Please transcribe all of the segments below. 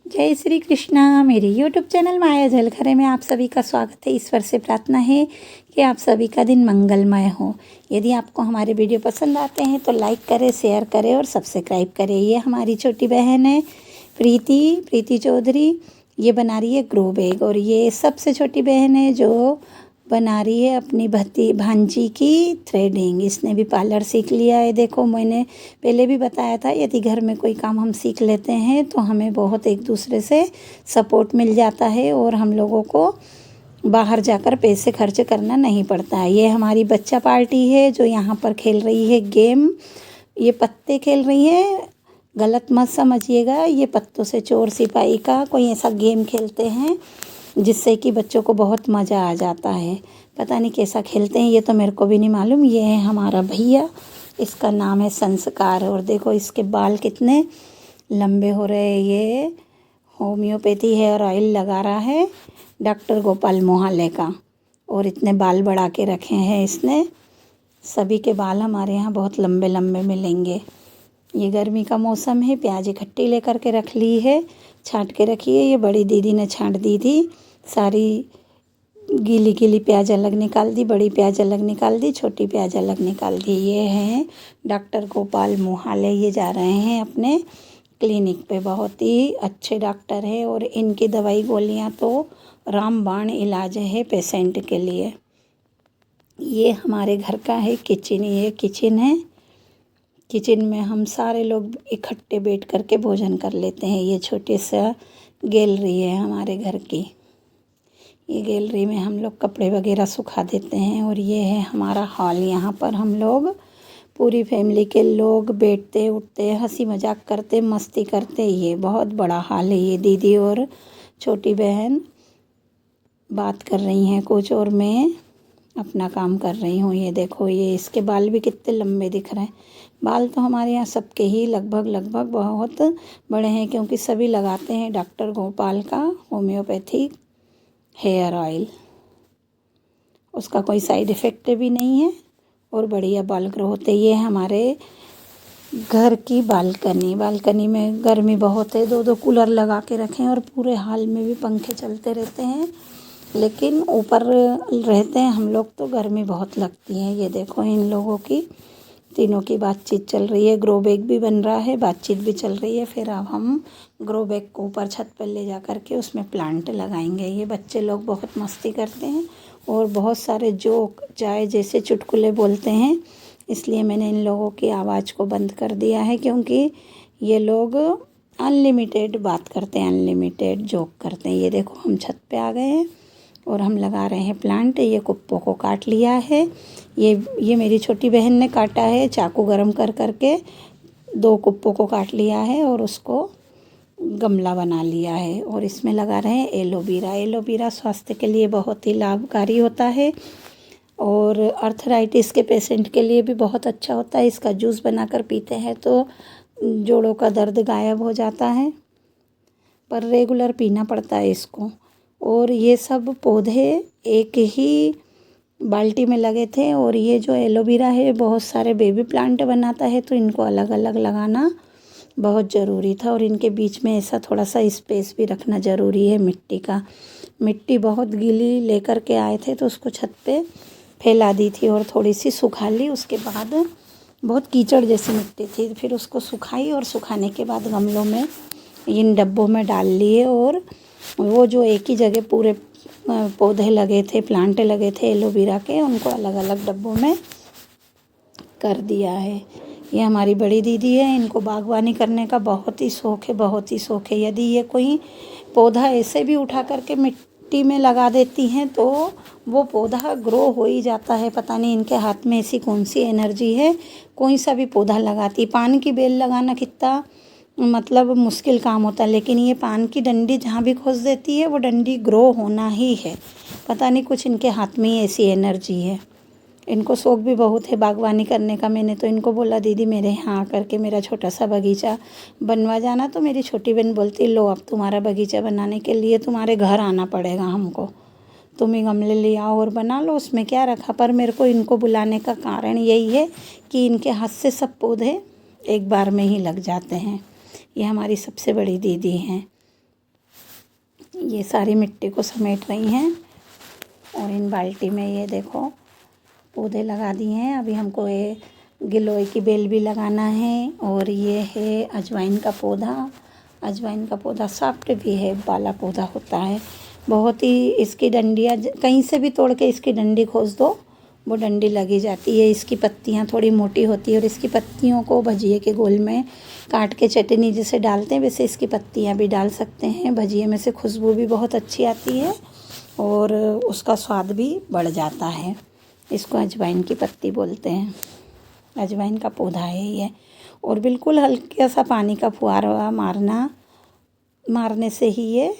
जय श्री कृष्णा। मेरे YouTube channel माया झलखरे में आप सभी का स्वागत है। ईश्वर से प्रार्थना है कि आप सभी का दिन मंगलमय हो। यदि आपको हमारे वीडियो पसंद आते हैं तो लाइक करें, शेयर करें और सब्सक्राइब करें। ये हमारी छोटी बहन है प्रीति चौधरी। ये बना रही है ग्रो बैग। और ये सबसे छोटी बहन है जो बना रही है अपनी भांजी की थ्रेडिंग। इसने भी पार्लर सीख लिया है। देखो, मैंने पहले भी बताया था, यदि घर में कोई काम हम सीख लेते हैं तो हमें बहुत एक दूसरे से सपोर्ट मिल जाता है और हम लोगों को बाहर जाकर पैसे खर्च करना नहीं पड़ता है। ये हमारी बच्चा पार्टी है जो यहाँ पर खेल रही है गेम। ये पत्ते खेल रही है, गलत मत समझिएगा। ये पत्तों से चोर सिपाही का कोई ऐसा गेम खेलते हैं जिससे कि बच्चों को बहुत मज़ा आ जाता है। पता नहीं कैसा खेलते हैं, ये तो मेरे को भी नहीं मालूम। ये है हमारा भैया, इसका नाम है संस्कार। और देखो इसके बाल कितने लंबे हो रहे हैं। ये होम्योपैथी हेयर ऑयल लगा रहा है डॉक्टर गोपाल मोहाले का। और इतने बाल बढ़ा के रखे हैं इसने। सभी के बाल हमारे यहाँ बहुत लंबे लंबे मिलेंगे। ये गर्मी का मौसम है। प्याज इकट्ठी लेकर के रख ली है, छांट के रखी है। ये बड़ी दीदी ने छांट दी थी, सारी गीली गीली प्याज अलग निकाल दी, बड़ी प्याज अलग निकाल दी, छोटी प्याज अलग निकाल दी। ये हैं डॉक्टर गोपाल मोहाले। ये जा रहे हैं अपने क्लिनिक पे। बहुत ही अच्छे डॉक्टर है और इनकी दवाई गोलियां तो रामबाण इलाज है पेशेंट के लिए। ये हमारे घर का है किचन। ये किचन है। किचन में हम सारे लोग इकट्ठे बैठ कर के भोजन कर लेते हैं। ये छोटी सा गैलरी है हमारे घर की। ये गैलरी में हम लोग कपड़े वगैरह सुखा देते हैं। और ये है हमारा हॉल। यहाँ पर हम लोग पूरी फैमिली के लोग बैठते उठते, हंसी मजाक करते, मस्ती करते। ये बहुत बड़ा हॉल है। ये दीदी और छोटी बहन बात कर रही हैं कुछ और मैं अपना काम कर रही हूँ। ये देखो, ये इसके बाल भी कितने लंबे दिख रहे हैं। बाल तो हमारे यहाँ सबके ही लगभग बहुत बड़े हैं, क्योंकि सभी लगाते हैं डॉक्टर गोपाल का होम्योपैथिक हेयर ऑयल। उसका कोई साइड इफ़ेक्ट भी नहीं है और बढ़िया बाल ग्रो होते। ये हमारे घर की बालकनी में गर्मी बहुत है। दो कूलर लगा के रखे हैं और पूरे हॉल में भी पंखे चलते रहते हैं, लेकिन ऊपर रहते हैं हम लोग तो गर्मी बहुत लगती है। ये देखो, इन लोगों की तीनों की बातचीत चल रही है। ग्रो बैग भी बन रहा है, बातचीत भी चल रही है। फिर अब हम ग्रो बैग को ऊपर छत पर ले जा कर के उसमें प्लांट लगाएंगे। ये बच्चे लोग बहुत मस्ती करते हैं और बहुत सारे जोक चाहे जैसे चुटकुले बोलते हैं, इसलिए मैंने इन लोगों की आवाज़ को बंद कर दिया है, क्योंकि ये लोग अनलिमिटेड बात करते हैं, अनलिमिटेड जोक करते हैं। ये देखो, हम छत पे आ गए हैं और हम लगा रहे हैं प्लांट। ये कुप्पो को काट लिया है। ये मेरी छोटी बहन ने काटा है, चाकू गरम कर करके 2 कुप्पो को काट लिया है और उसको गमला बना लिया है। और इसमें लगा रहे हैं एलोवेरा। एलोवेरा स्वास्थ्य के लिए बहुत ही लाभकारी होता है और अर्थराइटिस के पेशेंट के लिए भी बहुत अच्छा होता है। इसका जूस बनाकर पीते हैं तो जोड़ों का दर्द गायब हो जाता है, पर रेगुलर पीना पड़ता है इसको। और ये सब पौधे एक ही बाल्टी में लगे थे। और ये जो एलोवेरा है बहुत सारे बेबी प्लांट बनाता है, तो इनको अलग अलग लगाना बहुत ज़रूरी था। और इनके बीच में ऐसा थोड़ा सा स्पेस भी रखना ज़रूरी है मिट्टी का। मिट्टी बहुत गीली लेकर के आए थे तो उसको छत पे फैला दी थी और थोड़ी सी सुखा ली। उसके बाद बहुत कीचड़ जैसी मिट्टी थी, फिर उसको सुखाई और सुखाने के बाद गमलों में इन डब्बों में डाल लिए। और वो जो एक ही जगह पूरे पौधे लगे थे, प्लांट लगे थे एलोवेरा के, उनको अलग अलग डब्बों में कर दिया है। ये हमारी बड़ी दीदी है। इनको बागवानी करने का बहुत ही शौक़ है, बहुत ही शौक़ है। यदि ये कोई पौधा ऐसे भी उठा करके मिट्टी में लगा देती हैं तो वो पौधा ग्रो हो ही जाता है। पता नहीं इनके हाथ में ऐसी कौन सी एनर्जी है, कोई सा भी पौधा लगाती। पान की बेल लगाना कितना मतलब मुश्किल काम होता है, लेकिन ये पान की डंडी जहाँ भी खोस देती है वो डंडी ग्रो होना ही है। पता नहीं कुछ इनके हाथ में ही ऐसी एनर्जी है। इनको शौक़ भी बहुत है बागवानी करने का। मैंने तो इनको बोला, दीदी मेरे यहाँ आकर के मेरा छोटा सा बगीचा बनवा जाना। तो मेरी छोटी बहन बोलती, लो अब तुम्हारा बगीचा बनाने के लिए तुम्हारे घर आना पड़ेगा हमको, तुम ही गमले ले आओ और बना लो, उसमें क्या रखा। पर मेरे को इनको बुलाने का कारण यही है कि इनके हाथ से सब पौधे एक बार में ही लग जाते हैं। ये हमारी सबसे बड़ी दीदी हैं। ये सारी मिट्टी को समेट रही हैं और इन बाल्टी में ये देखो पौधे लगा दिए हैं। अभी हमको ये गिलोय की बेल भी लगाना है और ये है अजवाइन का पौधा। अजवाइन का पौधा सॉफ्ट भी है, बाला पौधा होता है बहुत ही। इसकी डंडियाँ कहीं से भी तोड़ के इसकी डंडी खोज दो, वो डंडी लगी जाती है। इसकी पत्तियाँ थोड़ी मोटी होती है और इसकी पत्तियों को भजिए के गोल में काट के चटनी जैसे डालते हैं वैसे इसकी पत्तियाँ भी डाल सकते हैं। भजिए में से खुशबू भी बहुत अच्छी आती है और उसका स्वाद भी बढ़ जाता है। इसको अजवाइन की पत्ती बोलते हैं। अजवाइन का पौधा है ये। और बिल्कुल हल्का सा पानी का फुहारा मारने से ही ये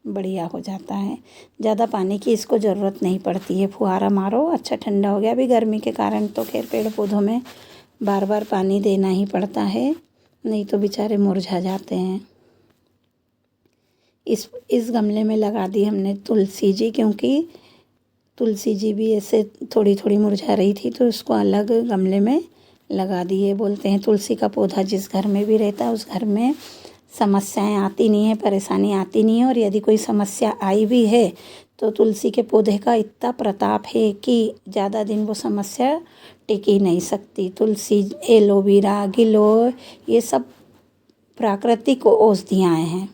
बढ़िया हो जाता है। ज़्यादा पानी की इसको ज़रूरत नहीं पड़ती है। फुहारा मारो, अच्छा ठंडा हो गया। अभी गर्मी के कारण तो खैर पेड़ पौधों में बार बार पानी देना ही पड़ता है, नहीं तो बेचारे मुरझा जाते हैं। इस गमले में लगा दी हमने तुलसी जी, क्योंकि तुलसी जी भी ऐसे थोड़ी थोड़ी मुरझा रही थी तो उसको अलग गमले में लगा दिए। बोलते हैं तुलसी का पौधा जिस घर में भी रहता है उस घर में समस्याएं आती नहीं है, परेशानी आती नहीं है। और यदि कोई समस्या आई भी है तो तुलसी के पौधे का इतना प्रताप है कि ज़्यादा दिन वो समस्या टिकी नहीं सकती। तुलसी, एलोवेरा, गिलोय ये सब प्राकृतिक औषधियाँ हैं।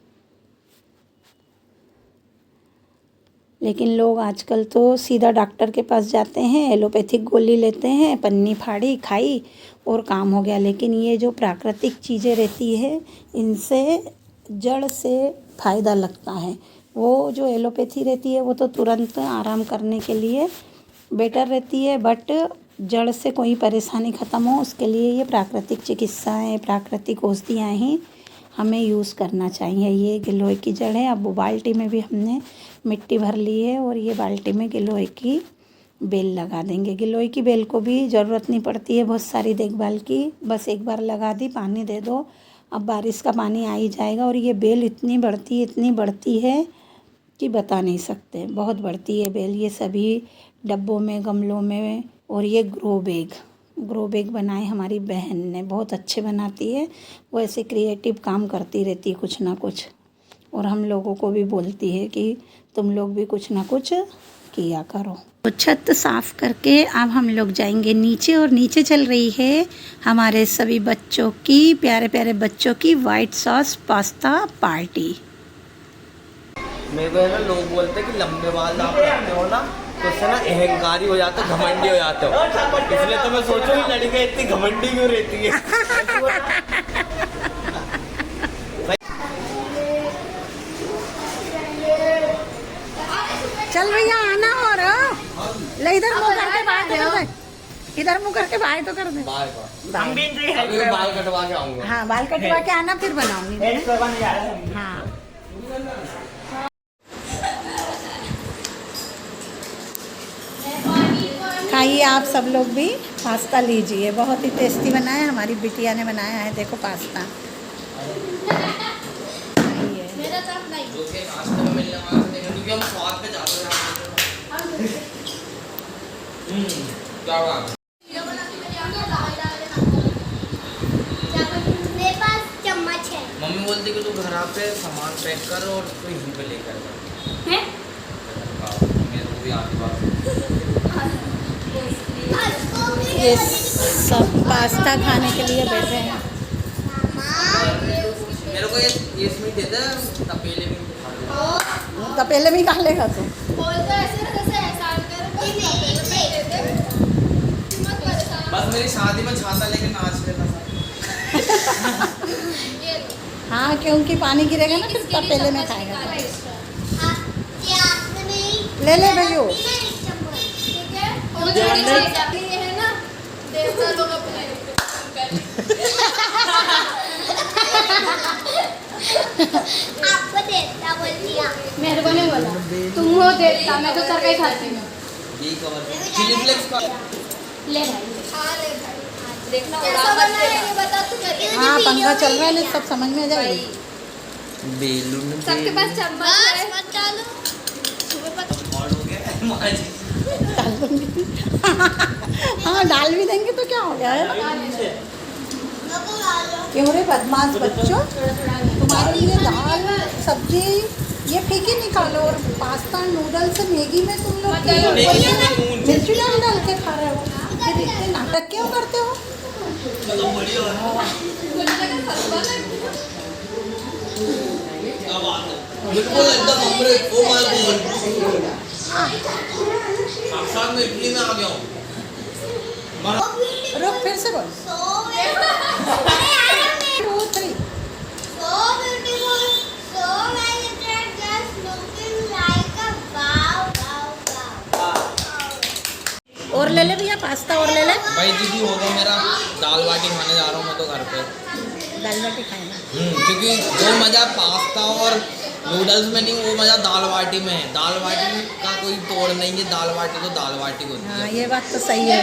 लेकिन लोग आजकल तो सीधा डॉक्टर के पास जाते हैं, एलोपैथिक गोली लेते हैं, पन्नी फाड़ी खाई और काम हो गया। लेकिन ये जो प्राकृतिक चीज़ें रहती है इनसे जड़ से फ़ायदा लगता है। वो जो एलोपैथी रहती है वो तो तुरंत आराम करने के लिए बेटर रहती है, बट जड़ से कोई परेशानी ख़त्म हो उसके लिए ये प्राकृतिक चिकित्साएँ, प्राकृतिक औषधियाँ ही हमें यूज़ करना चाहिए। ये गिलोय की जड़ है। अब वो बाल्टी में भी हमने मिट्टी भर ली है और ये बाल्टी में गिलोय की बेल लगा देंगे। गिलोय की बेल को भी ज़रूरत नहीं पड़ती है बहुत सारी देखभाल की, बस एक बार लगा दी, पानी दे दो। अब बारिश का पानी आ ही जाएगा और ये बेल इतनी बढ़ती है कि बता नहीं सकते, बहुत बढ़ती है बेल। ये सभी डब्बों में, गमलों में, और ये ग्रो बैग बनाए हमारी बहन ने, बहुत अच्छे बनाती है वो। ऐसे क्रिएटिव काम करती रहती है कुछ ना कुछ, और हम लोगों को भी बोलती है कि तुम लोग भी कुछ ना कुछ किया करो। तो छत साफ करके अब हम लोग जाएंगे नीचे, और नीचे चल रही है हमारे सभी बच्चों की, प्यारे प्यारे बच्चों की वाइट सॉस पास्ता पार्टी। मेरे को है ना लोग बोलते हैं कि लंबे बाल आप रखते हो ना तो उससे ना अहंकारी हो जाते हो, घमंडी हो जाते हो। इसलिए तो मैं सोचूं कि लड़कियां इतनी घमंडी क्यों रहती है। चल भैया आना, और ले इधर मुंह करके बाय तो कर दे, इधर मुंह करके बाय तो कर दे। बाल कटवा के आऊंगा। हाँ, बाल कटवा के आना, फिर बनाऊंगी। हाँ, खाइए आप सब लोग भी, पास्ता लीजिए, बहुत ही टेस्टी बना है। हमारी बिटिया ने बनाया है, देखो पास्ता। मम्मी बोलती कि तू घर पे सामान पैक कर और तू यहीं पे लेकर जा। ये सब पास्ता खाने के लिए बैठे हैं। मेरे को ये स्वीट दे दे, तपेले में खा ले। तपेले में खा लेगा तू? बस मेरी शादी में छाता लेके नाच लेता था। हाँ, क्योंकि पानी गिरेगा ना, फिर तपेले में खाएगा। ले ले भैया। आपको देता बोल दिया। मेरे को नहीं बोला, तुम हो देता, मैं तो तरकारी खाती हूँ। चिली फ्लेक्स का ले भाई, देखना बता तू करके। हाँ, पंखा चल रहा है ना, सब समझ में आ जाएगी। बेलून सबके पास चम्मच है। मत चालू। हो गया डाल दूंगी। हाँ, डाल भी देंगे तो क्या हो गया है। क्यों रे बदमाश बच्चों, तुम्हारे लिए दाल सब्जी ये फीकी निकालो और पास्ता नूडल्स मैगी में तुम लोग मत डालो, मैगी में नून। मिर्ची डाल के खा रहे हो। फिर इतने नाटक क्यों करते हो? तो बढ़िया है। क्या बात है, बिल्कुल एकदम अमृत। ओ माय गॉड, साक्षात में इटली में आ गया हूँ। रुक फिर से बोल। So 2 3 beautiful, so well-lit, just looking like a wow. और ले ले भैया, पास्ता और ले ले। भाई दीदी होगा मेरा दाल बाटी खाने जा रहा हूँ मैं तो घर पे। दाल बाटी खाएगा। क्योंकि जो मज़ा पास्ता और नूडल्स में नहीं, वो मज़ा दाल बाटी में है। दाल बाटी का कोई तोड़ नहीं है, दाल बाटी तो दाल बाटी होती है। हाँ, ये बात तो सही है।